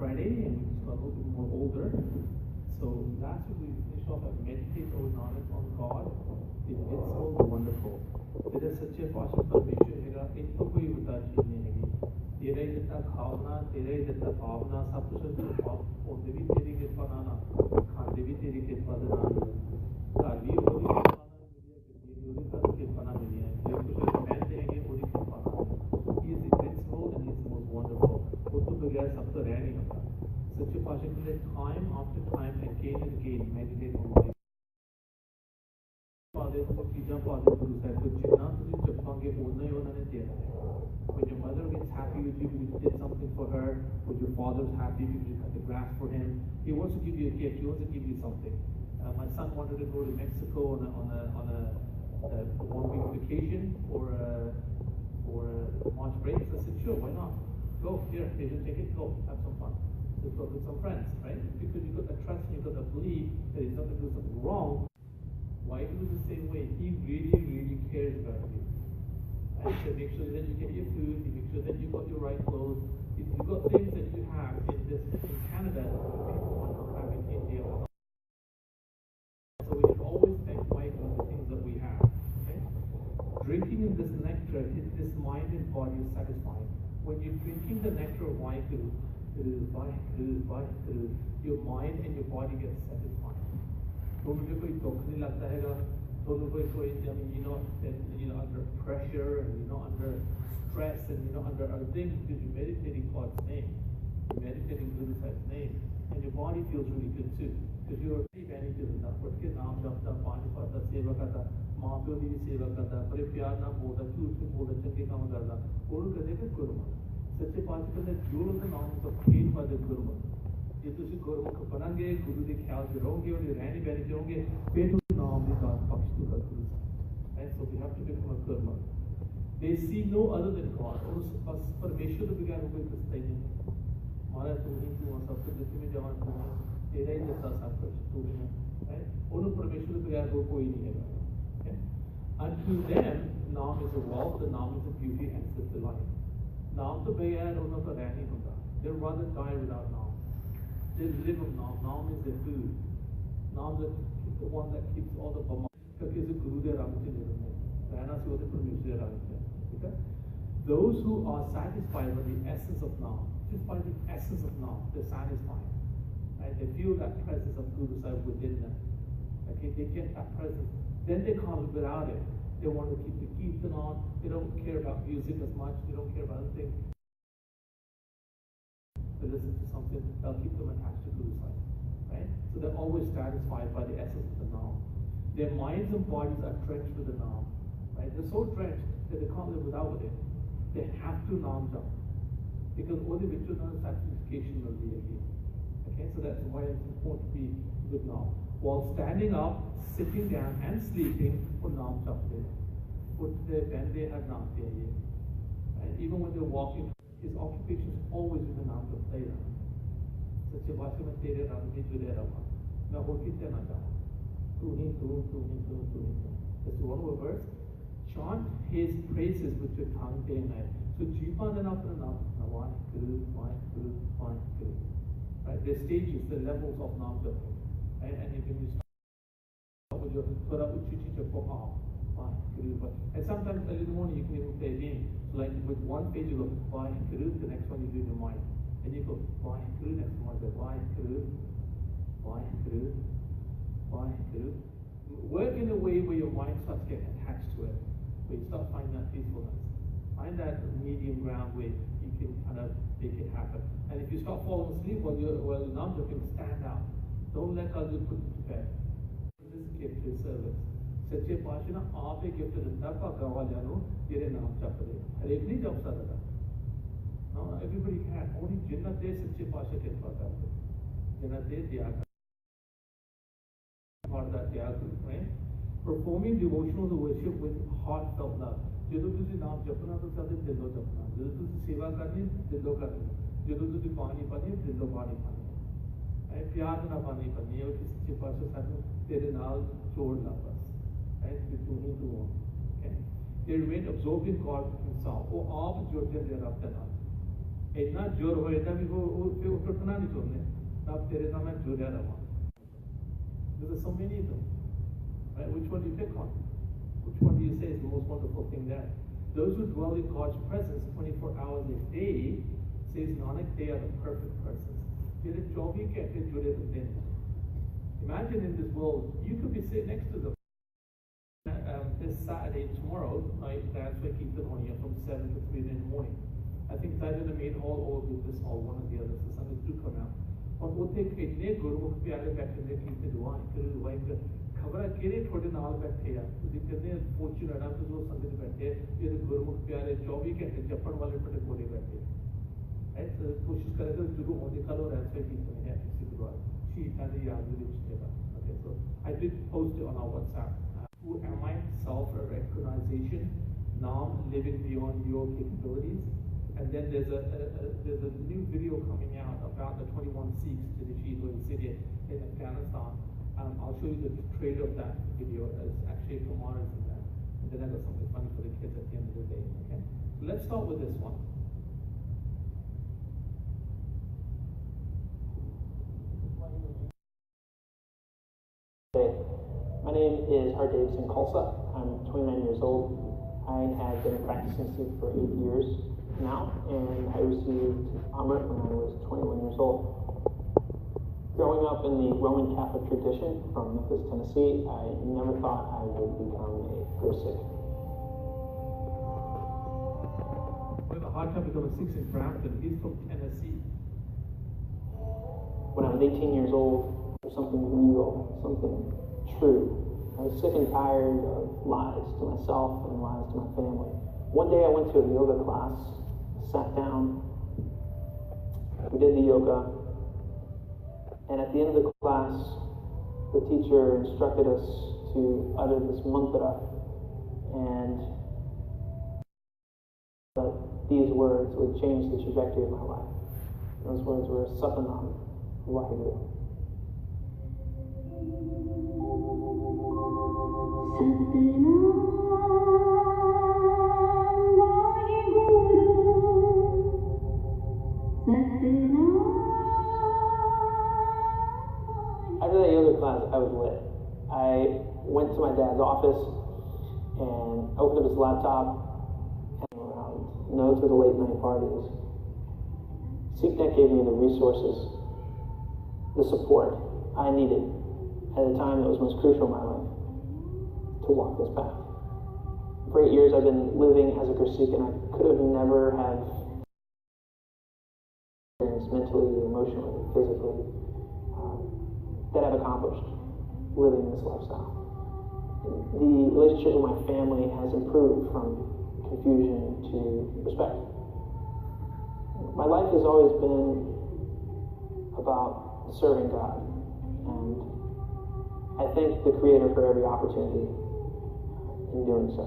Friday, and we just got a little bit more older. So last week we finished off at meditate or knowledge on God. It's so wonderful. तेरे सच्चे पातशाह परमेश्वर हैगा, इनको कोई बता चीज नहीं हैगी. तेरा ही जितना खावना, तेरा ही जितना भावना, सब कुछ तेरे पाप होते भी तेरी कृपा नाना, खाते भी तेरी कृपा दे नाना. घर भी ओदी कृपा ना मिली है, गड्डी भी ओदी कृपा ना मिली है, जो कुछ पहनते हैं ओदी कृपा ना. He is invincible and he is most wonderful. वो तो बगैर सब तो रह नहीं सकता. सच्चे पातशाह के लिए time after time, again and again, meditate on life. Father, चीज़ां Father गुरु साहब को जितना तुझे जपांगे उतना ही उन्होंने देना है. When your mother gets happy with you because you did something for her, when your father's happy because you cut the grass for him, he wants to give you a gift. He wants to give you something. My son wanted to go to Mexico on a 1 week vacation for March break. So I said, sure, why not? Go here, here's your ticket. Go, have some fun. Let's go with some friends, right? Because you got the trust and you got the belief that he's not going to do something wrong. Why do the same way? He really, really cares about you. And to make sure that you get your food, you make sure that you got your right clothes. If you've got things that you have in Canada, people want to have in India. So we should always thank Mike for the things that we have. Okay? Drinking in this nectar, this mind and body is satisfying. When you're drinking the nectar of Waiku, your mind and your body gets satisfied. दोनों में कोई दुख नहीं लगता है गा, दोनों में कोई under pressure and under stress and under other things because you're meditating God's name, you're meditating Guru Sahib's name, and your body feels really good too because you're already benefited enough. उठ के नाम जपता, पानी पड़ता, सेवा करता, माँ प्यो की भी सेवा करता, बड़े प्यार ना बोलता, झूठ से बोलता, चंगे काम करता, और कहते हैं गुरमत. सच्चे पातशाह कहते हैं जो लोग नाम सब खेल पाते गुरमत. ਜੇ ਤੁਸੀਂ ਗੁਰਮੁਖ ਬਣਾਂਗੇ, ਗੁਰੂ ਦੇ ਖਿਆਲ 'ਚ ਰਹੋਗੇ, ਉਹਦੇ ਰਹਿਣੀ ਬਹਿਣੀ 'ਚ ਰਹੋਗੇ, ਫਿਰ ਤੁਸੀਂ ਨਾਮ ਦੀ ਦਾਤ ਬਖਸ਼ ਦੂਗਾ Guru Sahib. And so we have to become a Gurmat. They see no other than God. ਉਸ ਪਰਮੇਸ਼ਵਰ ਤੋਂ ਬਗੈਰ ਕੋਈ ਦਿਸਦਾ ਹੀ ਨਹੀਂ. ਮਹਾਰਾਜ ਤੂੰ ਹੀ ਤੂੰ ਸਭ ਕੁਝ ਜਿੱਥੇ ਵੀ ਜਾਵਾਂ ਤੂੰ ਤੇਰਾ ਹੀ ਦਿੱਤਾ ਸਭ ਕੁਝ ਤੂੰ ਹੀ ਹੈ. ਉਹਨੂੰ ਪਰਮੇਸ਼ਵਰ ਤੋਂ ਬਗੈਰ ਹੋਰ ਕੋਈ ਨਹੀਂ ਹੈਗਾ. Unto them, ਨਾਮ is a wealth, the ਨਾਮ is a beauty and it's a delight. ਨਾਮ ਤੋਂ ਬਗੈਰ ਉਹਨਾਂ ਦਾ ਰਹਿ ਨਹੀਂ ਹੁੰਦਾ. They rather die without ਨਾਮ. They live of Naam. Naam is their food. Naam is the one that keeps all the bama. Because the Guru de Ram se live में. रहना से होते परमेश्वर de Ram से. Okay? Those who are satisfied by the essence of Naam, just by the essence of Naam, they're satisfied. Right? They feel that presence of Guru Sahib within them. Okay? They get that presence. Then they can't live without it. They want to keep the Kirtan on. They don't care about music as much. They don't care about anything. To listen to something that'll keep them attached to Guru Sahib, right? So they're always satisfied by the essence of the Naam. Their minds and bodies are drenched with the Naam, right? They're so drenched that they can't live without it. They have to Naam jump because all the ritual satisfaction will be again. Okay, so that's why it's important to be with Naam. While standing up, sitting down, and sleeping, for Naam jump there. Put their bend they have Naam there, and even when they're walking. His occupation is always with the Naam of Taira. सच्चे भाषा में तेरे राम में जुड़े रहा. मैं और कितने ना जाऊँ. तू ही तू. That's one more verse. Chant his praises with your tongue day and night. So जीवन देना अपना नाम. Why Guru. Right? There are stages, the levels of Naam Japa. Right? And if you start with your thora uchi japa off. And sometimes early in the morning you can even play a game. So like with one page you go, Bhai, Guru, the next one you do in your mind. And you go, Bhai, Guru, next one you go, Bhai, Guru. Work in a way where your mind starts getting attached to it. Where you start finding that peacefulness. Find that medium ground where you can kind of make it happen. And if you start falling asleep while you're numb, you can stand out. Don't let God put you to bed. This gift is service. सच्चे पातशाह ने आप एक gift दिता भागा वालियां नु तेरे नाम जप दे. हरेक नहीं जप सकदा. No, everybody can. Only जिन्ना दे सच्चे पातशाह कृपा करदे. जिन्ना दे त्याग. Or that त्याग, right? Performing devotional worship with heartfelt love. ਜਦੋਂ ਤੁਸੀਂ ਨਾਮ ਜਪਣਾ ਤਾਂ ਸਾਡੇ ਦਿਲੋਂ ਜਪਣਾ. ਜਦੋਂ ਤੁਸੀਂ ਸੇਵਾ ਕਰਨੀ ਦਿਲੋਂ ਕਰਨੀ. ਜਦੋਂ ਤੁਸੀਂ ਪਾਣੀ ਪਾਣੀ ਦਿਲੋਂ ਪਾਣੀ ਪਾਣੀ. ਐ ਪਿਆਰ ਨਾਲ ਪਾਣੀ ਪਾਣੀ. ਉਹ ਸੱਚੇ ਪਾਤਸ਼ਾਹ ਸਾਨੂੰ ਤੇਰੇ ਨਾਲ ਜੋੜਨਾ ਬਸ. Right? Okay? They remain absorbed in God Himself. Oh, आप जुड़ते हैं रब के नाम. इतना जोर हो इतना भी वो उठना नहीं तुमने तब तेरे साथ मैं जुड़ा रहा there's so many of them right which one do you pick on which one do you say is the most wonderful thing there those who dwell in God's presence 24 hours a day says Nanak they are the perfect persons ਜਿਹੜੇ 24 ਘੰਟੇ ਜੁੜੇ ਹੁੰਦੇ ਨੇ imagine in this world you could be sitting next to them this Saturday tomorrow night that's where keep the morning from 7 to 3 in the morning I think it's either the main hall or this hall, one or the other. So Sundays do come out. और वो थे कितने गुरुमुख प्यारे बैठे थे कितने दुआएं कर खबर है कितने थोड़े नाल बैठे हैं तो कितने फॉर्चूनेट आप जो संगत बैठे ये गुरुमुख प्यारे 24 घंटे जपन वाले बड़े कोड़े बैठे ऐसे कोशिश करें तो जरूर होने का लोग ऐसे कितने हैं किसी गुरुवार शीट आने याद भी लिखते हैं okay so I did post it on our WhatsApp who am I self-recognition now living beyond your capabilities and then there's a new video coming out about the 21 Sikhs to the Shiite in Syria in Afghanistan. I'll show you the trailer of that video. It's actually from ours in that. And then I got something funny for the kids at the end of the day. Okay, so let's start with this one. My name is Harmeet Singh Khalsa. I'm 29 years old. I have been practicing Sikh for 8 years now, and I received Amrit when I was 21 years old. Growing up in the Roman Catholic tradition from Memphis, Tennessee, I never thought I would become a Guru Sikh. We have a hard time becoming Sikhs in Brampton. He's from Tennessee. When I was 18 years old, there was something real, something true. I was sick and tired of lies to myself and lies to my family. One day I went to a yoga class, sat down, we did the yoga, and at the end of the class, the teacher instructed us to utter this mantra, and these words would change the trajectory of my life. Those words were Satnam Vaheguru. After that yoga class, I was lit. I went to my dad's office and opened up his laptop and around notes of the late night parties. SeekNet gave me the resources, the support I needed at a time that was most crucial in my life to walk this path. For 8 years I've been living as a Guru Sikh, and I could have never have experienced mentally, emotionally, physically that I've accomplished living this lifestyle. The relationship with my family has improved from confusion to respect. My life has always been about serving God, and I thank the Creator for every opportunity in doing so.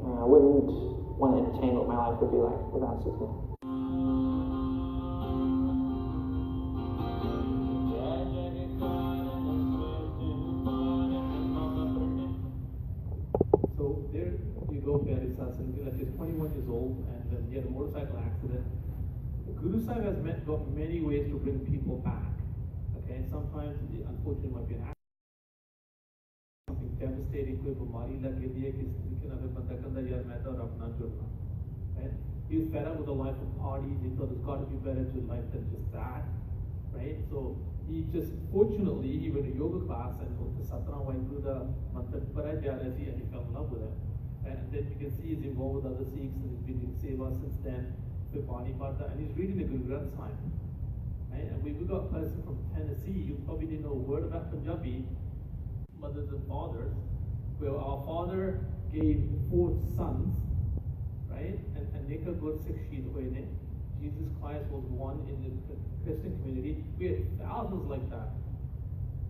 I wouldn't want to entertain what my life would be like without SeekNet. So there you go, Pyari Satsang. Like he's 21 years old, and then he had a motorcycle accident. Guru Sahib has got many ways to bring people back. Okay, sometimes unfortunately might be an accident. Something devastating, कोई बीमारी लग गई है किसी तरीके ना बंदा कहता यार मैं तो अपना जुड़ना, right? He was fed up with a life of parties. He thought there's got to be better to life than just that, right? So he just fortunately he went to yoga class and the Satnam Vaheguru the mantra para ja raha si and he fell in love with it. And then you can see he's involved with other Sikhs and he's been in seva since then with Bani Pata, and he's reading the Guru Granth Sahib. Right? And we've got a person from Tennessee. You probably didn't know a word about Punjabi mothers and fathers. Well, our father gave 4 sons, right? And Nika Gur Sikh Sheet Hoine. Jesus Christ was one in the Christian community. We had thousands like that.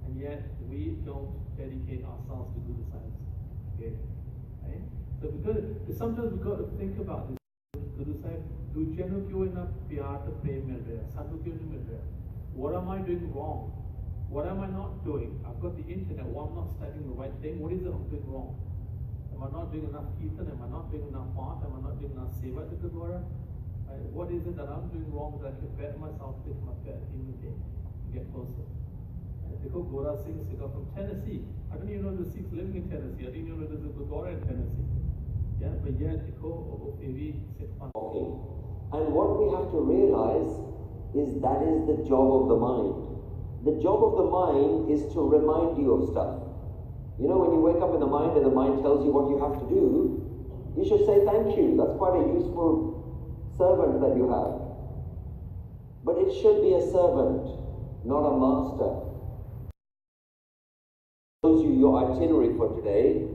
And yet we don't dedicate ourselves to Guru Sahib. Okay? Right? So sometimes we've got to think about this. Guru Sahib, dujje nu kyun inna pyar te prem mil raha hai? Sanu kyun nahi mil raha? What am I doing wrong? What am I not doing? I've got the internet. Well, I'm not studying the right thing. What is it I'm doing wrong? Am I not doing enough kirtan? Am I not doing enough path? Am I not doing enough seva to Gurdwara? what is it that I'm doing wrong that I can bet myself to become a better human being to get closer? Because Gora Singh from Tennessee. I don't even know the Sikhs living in Tennessee. I didn't even know there's a Gurdwara in Tennessee. Yeah, but yeah, maybe Sikh. Okay. And what we have to realize is that is the job of the mind. The job of the mind is to remind you of stuff. You know, when you wake up in the mind and the mind tells you what you have to do, you should say thank you. That's quite a useful servant that you have. But it should be a servant, not a master. Shows you your itinerary for today.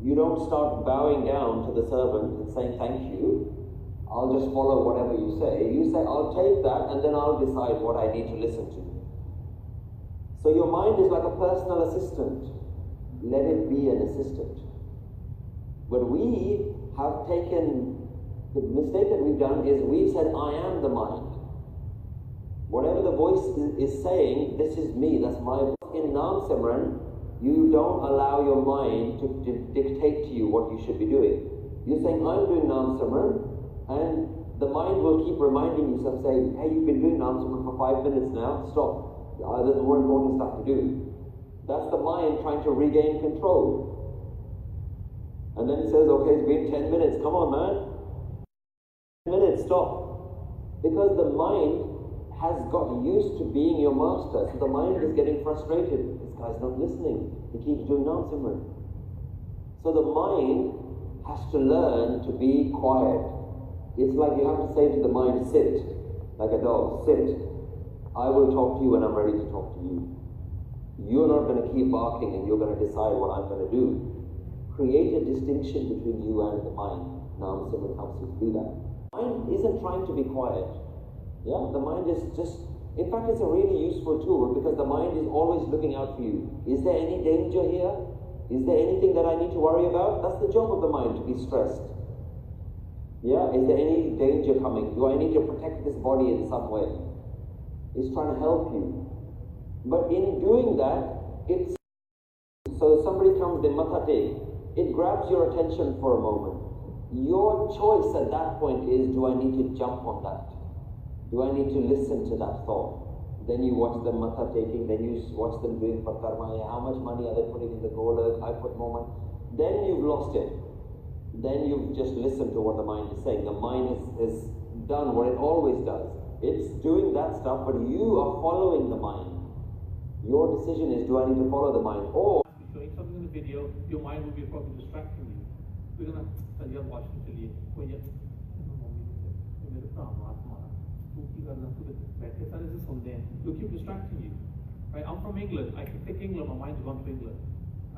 You don't start bowing down to the servant and saying thank you. I'll just follow whatever you say. You say, I'll take that and then I'll decide what I need to listen to. So your mind is like a personal assistant. Let it be an assistant. But we have taken, the mistake that we've done is we've said, I am the mind. Whatever the voice is saying, this is me, that's my voice. In Naam Simran, you don't allow your mind to dictate to you what you should be doing. You're saying, I'm doing Naam Simran, and the mind will keep reminding you, saying, hey, you've been doing Naam Simran for 5 minutes now, stop. There's more important stuff to do. That's the mind trying to regain control. And then it says, okay, it's been 10 minutes, come on man. 10 minutes, stop. Because the mind has got used to being your master, so the mind is getting frustrated. This guy's not listening, he keeps doing Naam Simran. So the mind has to learn to be quiet. It's like you have to say to the mind, sit, like a dog, sit. I will talk to you when I'm ready to talk to you. You're not going to keep barking and you're going to decide what I'm going to do. Create a distinction between you and the mind. Naam Simran helps you to do that. The mind isn't trying to be quiet. Yeah, the mind is just, in fact, it's a really useful tool because the mind is always looking out for you. Is there any danger here? Is there anything that I need to worry about? That's the job of the mind, to be stressed. Yeah, is there any danger coming? Do I need to protect this body in some way? It's trying to help you. But in doing that, it's, so somebody comes, they mathate, it grabs your attention for a moment. Your choice at that point is, do I need to jump on that? Do I need to listen to that thought? Then you watch them matha taking, then you watch them doing pakarmaya, how much money are they putting in the golak, I put more money. Then you've lost it. Then you've just listened to what the mind is saying. The mind is done what it always does. It's doing that stuff, but you are following the mind. Your decision is, do I need to follow the mind? Or showing something in the video, your mind will be probably distracting you. We're gonna tell you watch it till you keep distracting you. Right? I'm from England. I can think England, my mind's gone to England.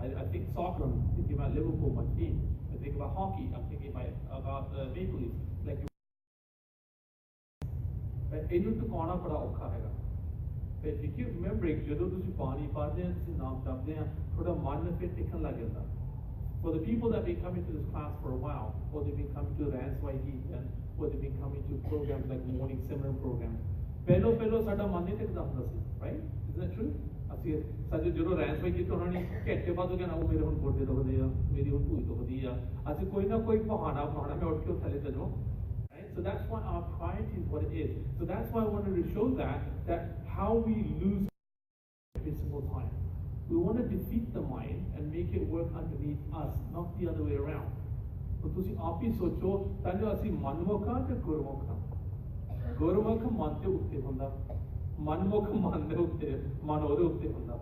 I think soccer, I'm thinking about Liverpool, my team. I think about hockey, I'm thinking about Maple Leafs. Like ਇਹਨੂੰ ਟਿਕਾਉਣਾ ਬੜਾ ਔਖਾ ਹੈਗਾ ਤੇ ਦੇਖਿਓ remembering ਜਦੋਂ ਤੁਸੀਂ ਪਾਣੀ ਪਾਦੇ ਆ ਤੁਸੀਂ ਨਾਮ ਜਪਦੇ ਆ ਤੁਹਾਡਾ ਮਨ ਫਿਰ ਟਿਕਣ ਲੱਗ ਜਾਂਦਾ for the people that have been coming to this class for a while or they've been coming to the Ranswahi or they've been coming to programs like morning seminar programs ਪਹਿਲੋਂ ਸਾਡਾ ਮਨ ਨਹੀਂ ਟਿਕਦਾ ਹੁੰਦਾ ਸੀ right isn't that true ਅਸੀਂ ਸਾਡੇ ਜਦੋਂ Ranswahi ਕੀਤਾ ਉਹਨਾਂ ਨੇ ਘੰਟੇ ਬਾਅਦ ਉਹ ਕਹਿੰਦਾ ਉਹ ਮੇਰੇ ਹੁਣ ਗੋਡੇ ਦੁਖਦੇ ਆ ਮੇਰੀ ਹੁਣ ਢੂਈ ਦੁਖਦੀ ਆ ਅਸੀਂ ਕੋਈ ਨਾ ਕੋਈ ਬਹਾਨਾ ਬਣਾਉਣਾ ਮੈਂ ਉੱਠ ਕੇ ਥੱਲੇ ਚੱਲ ਜਾਵਾਂ. So that's why our priority is what it is. So that's why I wanted to show that how we lose every single time. We want to defeat the mind and make it work underneath us, not the other way around. So ਤੁਸੀਂ ਆਪ ਹੀ ਸੋਚੋ ਤਾਂ ਅਸੀਂ ਮਨਮੁਖ ਹਾਂ ਤੇ ਗੁਰਮੁਖ ਹਾਂ. ਗੁਰਮੁਖ ਮਨ ਦੇ ਉੱਤੇ ਹੁੰਦਾ, ਮਨਮੁਖ ਮਨ ਦੇ ਉੱਤੇ ਮਨ ਉਹਦੇ ਉੱਤੇ ਹੁੰਦਾ.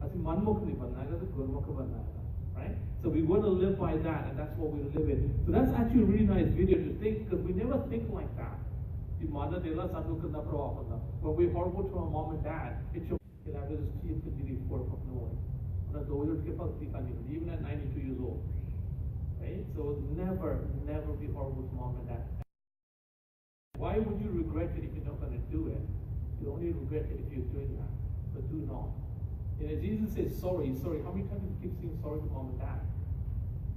ਅਸੀਂ ਮਨਮੁਖ ਨਹੀਂ ਬਣਨਾ ਹੈਗਾ ਤੇ ਗੁਰਮੁਖ ਬਣਨਾ ਹੈ. Right? So we want to live by that, and that's what we live in. So that's actually a really nice video to think, because we never think like that. When we're horrible to our mom and dad, it's your even at 92 years old. Right? So never be horrible to mom and dad. Why would you regret it if you're not going to do it? You only regret it if you're doing that. So do not. You know, Jesus says sorry. How many times do you keep saying sorry to mom and dad?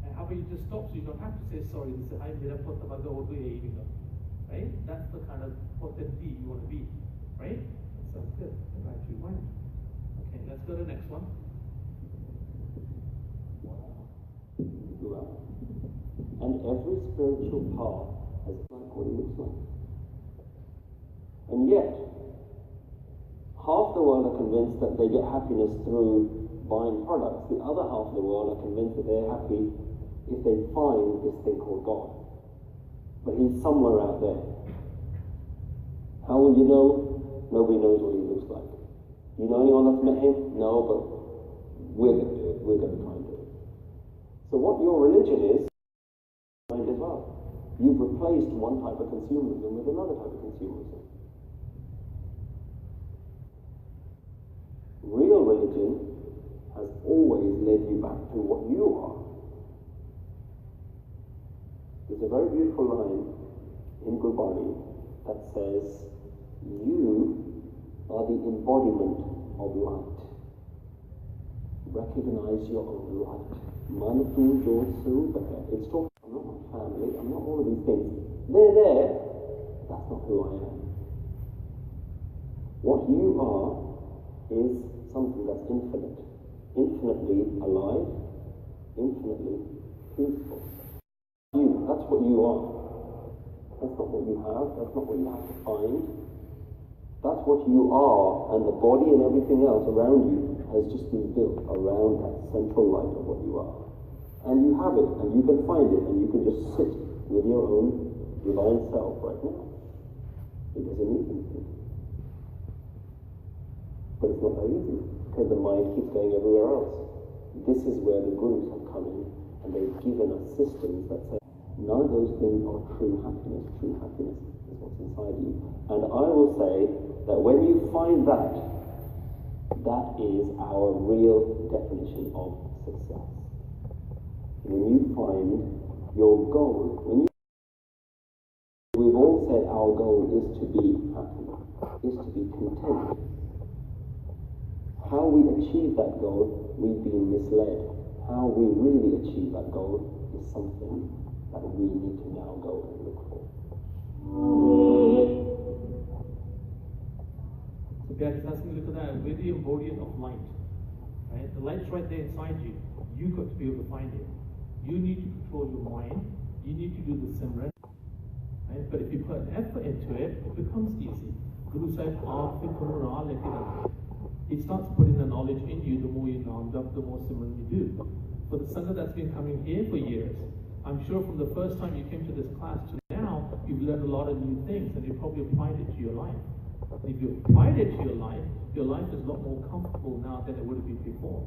And how about you just stop so you don't have to say sorry? You say, right? That's the kind of potency you want to be. Right? That sounds good. Right to your mind. Okay, let's go to the next one. and every spiritual path has like what it looks like. And yet, half the world are convinced that they get happiness through buying products. The other half of the world are convinced that they're happy if they find this thing called God. But he's somewhere out there. How will you know? Nobody knows what he looks like. You know anyone that's met him? No, but we're going to do it. We're going to try and do it. So what your religion is, mind as well. You've replaced one type of consumerism with another type of consumerism. Real religion has always led you back to what you are. There's a very beautiful line in Gurdwara that says, you are the embodiment of light. Recognize your own light. It's talking, I'm not my family, I'm not all of these things. They're there, that's not who I am. What you are is something that's infinite, infinitely alive, infinitely peaceful. That's what you are. That's not what you have, that's not what you have to find. That's what you are, and the body and everything else around you has just been built around that central light of what you are. And you have it, and you can find it, and you can just sit with your own divine self right now. It doesn't need anything. But it's not that easy, because the mind keeps going everywhere else. This is where the gurus have come in, and they've given us systems that say, none of those things are true happiness. True happiness is what's inside you. And I will say that when you find that, that is our real definition of success. When you find your goal, we've all said our goal is to be happy, is to be content. How we achieve that goal, we've been misled. How we really achieve that goal is something that we need to now go and look for. So God is asking you to look at that. We're the embodiment of light. Right? The light's right there inside you. You've got to be able to find it. You need to control your mind. You need to do the simran. Right? But if you put an effort into it, it becomes easy. Guru said, he starts putting the knowledge in you. The more you know, the more simran you do. For the Sangha that's been coming here for years, I'm sure from the first time you came to this class to now, you've learned a lot of new things and you've probably applied it to your life. If you applied it to your life is a lot more comfortable now than it would have been before.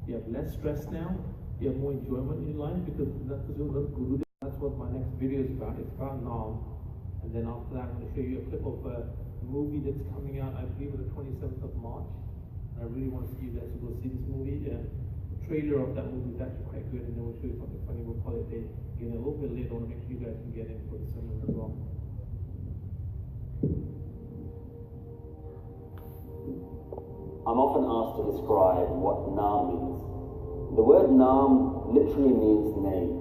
You have less stress now, you have more enjoyment in life because that's what my next video is about. It's about Nam. And then after that, I'm going to show you a clip of a movie that's coming out, I believe, on the 27th of March. And I really want to see you guys to go see this movie. The trailer of that movie is actually quite good, and then we'll show you something funny. We'll call it a little bit later. I want to make sure you guys can get in for the seminar as well. I'm often asked to describe what Naam means. The word Naam literally means name.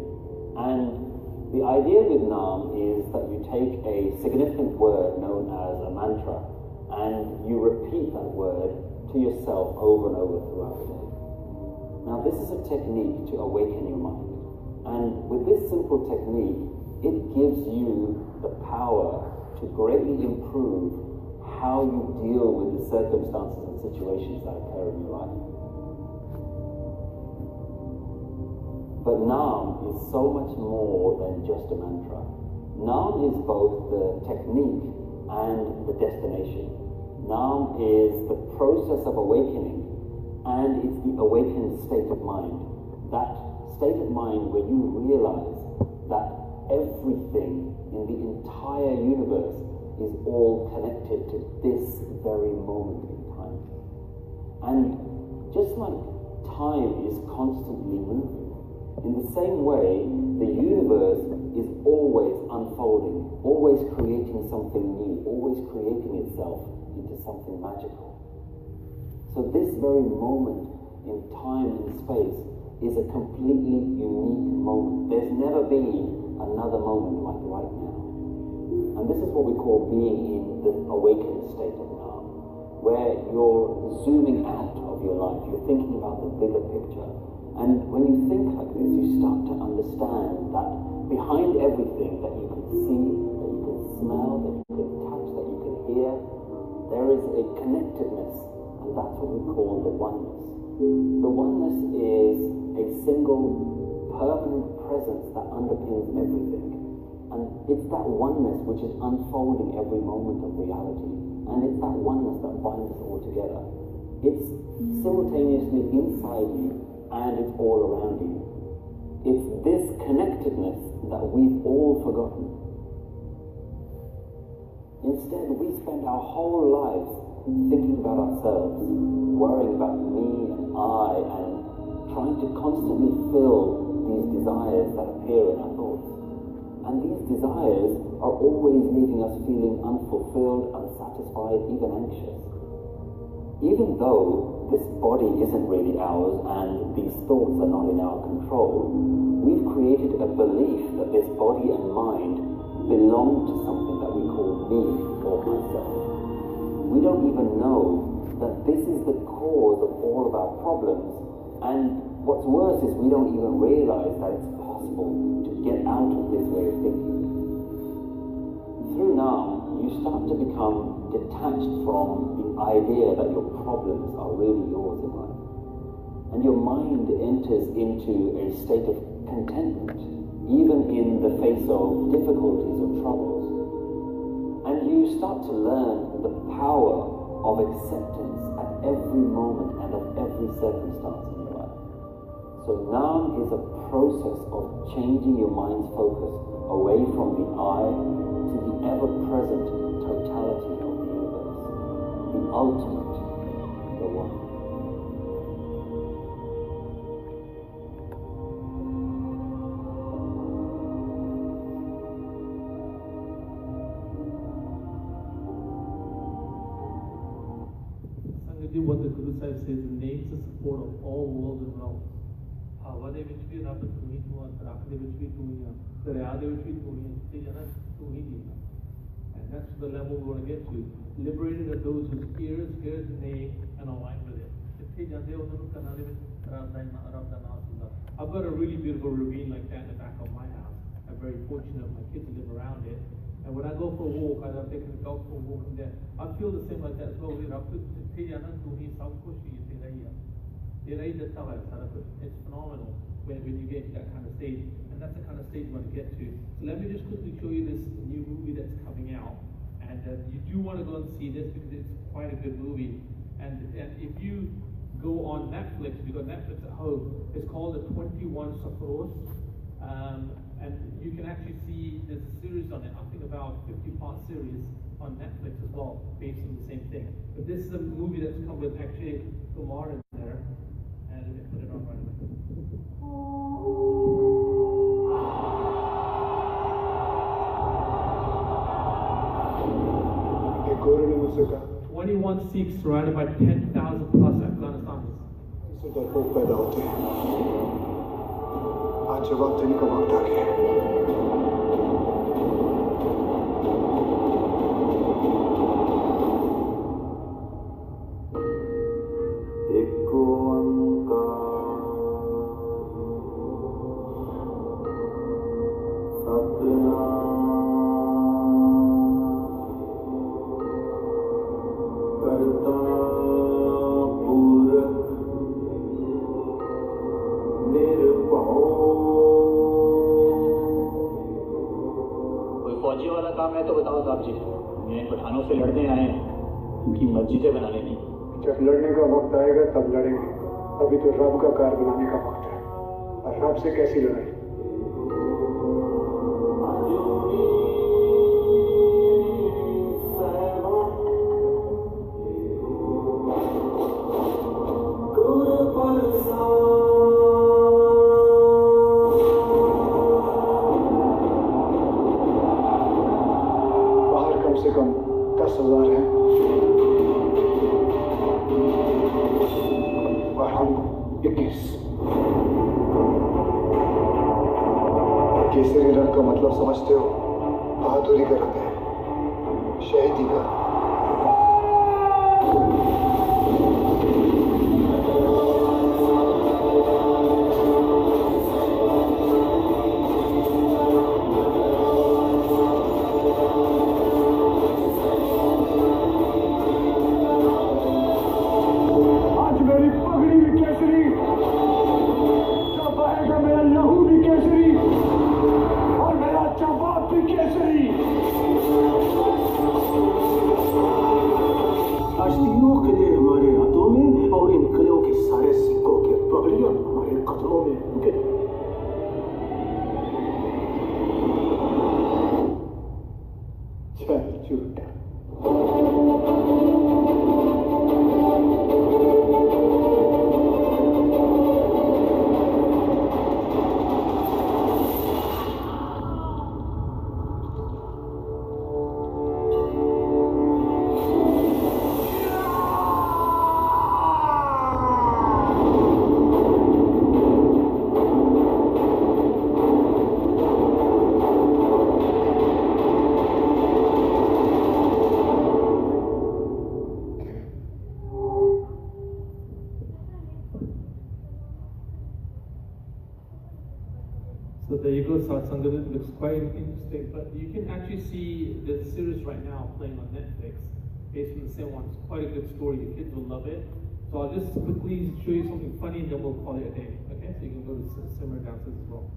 And the idea with Naam is that you take a significant word known as a mantra and you repeat that word to yourself over and over throughout the day. Now this is a technique to awaken your mind. And with this simple technique, it gives you the power to greatly improve how you deal with the circumstances and situations that occur in your life. But Naam is so much more than just a mantra. Naam is both the technique and the destination. Naam is the process of awakening, and it's the awakened state of mind. That state of mind where you realize that everything in the entire universe is all connected to this very moment in time. And just like time is constantly moving, in the same way, the universe is always unfolding, always creating something new, always creating itself into something magical. So this very moment in time and space is a completely unique moment. There's never been another moment like right now. And this is what we call being in the awakened state of Naam, where you're zooming out of your life, you're thinking about the bigger picture. And when you think like this, you start to understand that behind everything that you can see, that you can smell, that you can touch, that you can hear, there is a connectedness, and that's what we call the oneness. The oneness is a single, permanent presence that underpins everything. And it's that oneness which is unfolding every moment of reality. And it's that oneness that binds us all together. It's simultaneously inside you and it's all around you. It's this connectedness that we've all forgotten. Instead, we spend our whole lives thinking about ourselves, worrying about me and I, and trying to constantly fill these desires that appear in our thoughts. And these desires are always leaving us feeling unfulfilled, unsatisfied, even anxious. Even though this body isn't really ours and these thoughts are not in our control, we've created a belief that this body and mind belong to something that we call me or myself. We don't even know that this is the cause of all of our problems, and what's worse is we don't even realize that it's possible to get out of this way of thinking. Through now, you start to become detached from the idea that your problems are really yours in life. And your mind enters into a state of contentment, even in the face of difficulties or troubles. And you start to learn the power of acceptance at every moment and of every circumstance in your life. So Naam is a process of changing your mind's focus away from the I to the ever-present totality of the universe, the ultimate, the one. What the Guru Sahib says, the names the support of all worlds and realms. Hava de vich bhi Rabb tu hi hu, darakh de vich bhi tu hi hai, darya de vich bhi tu hi hai, te jana tu hi hai. And that's the level we want to get to. Liberated are those whose ears hear the name and align with it. Te jande unnu kanna de vich Rabb da naam sunda. I've got a really beautiful ravine like that in the back of my house. I'm very fortunate my kids live around it. And when I go for a walk, I'm taking the dog for a walk in there, I feel the same like that as well. It's phenomenal when you get to that kind of stage, and that's the kind of stage you want to get to. So let me just quickly show you this new movie that's coming out, and you do want to go and see this because it's quite a good movie. And if you go on Netflix, if you've got Netflix at home, it's called the 21 Safros. And you can actually see there's a series on it, I think about 50-part series on Netflix as well, based on the same thing. But this is a movie that's come with actually Gurmat in there. And let me put it on right away. 21 Sikhs surrounded by 10,000 plus Afghanistanis. इससे डरपोक पैदा होते हैं। आज जवाब देने का वक्त आ गया। तो बताओ साहब जी, ये पठानों से लड़ने आए हैं, उनकी मस्जिदें बनाने नहीं। जब लड़ने का वक्त आएगा तब लड़ेंगे। अभी तो रब का कार बनाने का वक्त है, और रब से कैसी लड़ाई? केसरी रंग का मतलब समझते हो? बहादुरी का रंग है, शहीदी का। चल झूठा। So there you go, Satsanga. It looks quite interesting, but you can actually see the series right now playing on Netflix, based on the same one. It's quite a good story. Your kids will love it. So I'll just quickly show you something funny, and then we'll call it a day. Okay, so you can go to simmer downstairs as well.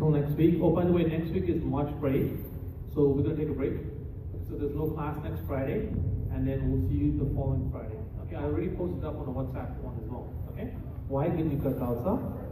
Until next week. Oh, by the way, next week is March break, so we're going to take a break. So there's no class next Friday, and then we'll see you the following Friday. Okay, I already posted up on the WhatsApp one as well. Okay? Why did you cut Khalsa?